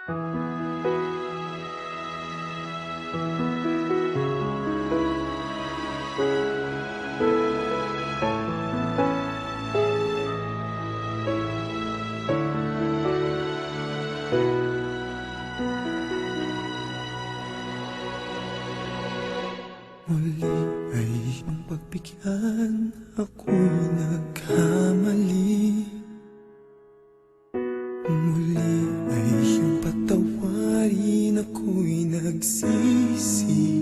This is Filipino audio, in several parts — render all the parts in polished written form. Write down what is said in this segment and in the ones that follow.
Muli ay iyong pagbigyan, ako'y nagkamali. Muli ay iyong patawarin, ako'y nagsisisi.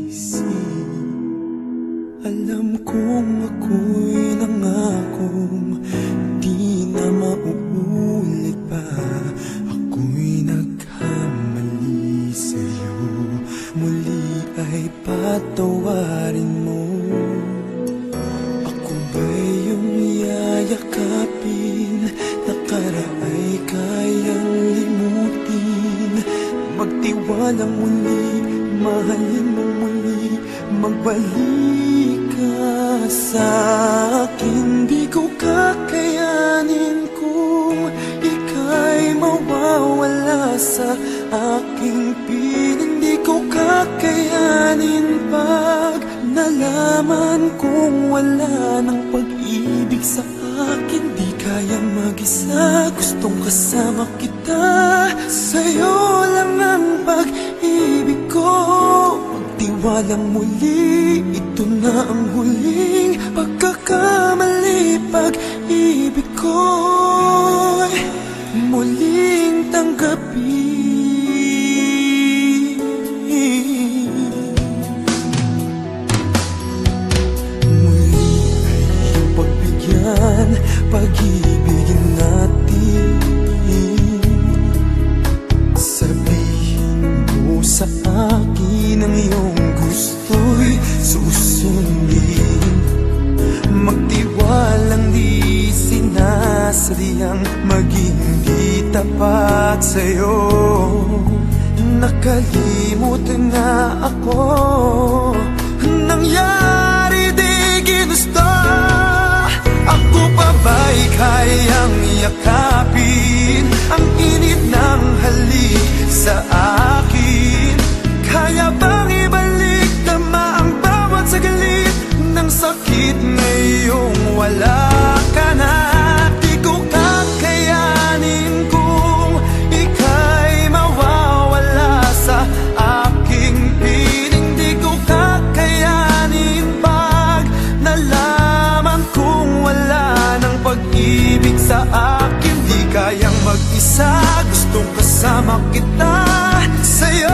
Alam kong ako'y nangakong di na mauulit pa. Ako'y nagkamali sa'yo, muli ay patawarin mo. Ako ba'y iyong yayakapin, nakaraay kayang limutin? Magtiwala muli, mahalin mo muli, magbalik ka sa akin. Di ko kakayanin kung ika'y mawawala sa aking piling. Di ko kakayanin pag nalaman kong wala ng pag-ibig sa akin. Di kaya mag-isa, gustong kasama kita. Sa'yo lang ang pag-ibig ko. Magtiwala muli, ito na ang huling pagkakamali. Pag-ibig ko'y muling tanggapin. Muli ay iyong pagbigyan, pag-ibigin natin. Sabihin mo sa akin ang iyong gusto'y susundin. Magtiwalang di sinasadyang maging di tapat sa'yo. Nakalimutan na ako, nangyari di ginusto. Ako pa ba'y kayang yakapin ang init ng halik sa akin? Kaya bang ibalik tama ang bawat saglit ng sakit ngayong wala ka na? Di ko kakayanin kung ika'y mawawala sa aking piling. Di ko kakayanin pag nalaman kong wala ng pag-ibig sa akin. Di kayang mag-isa, gustong kasama kita. Sa'yo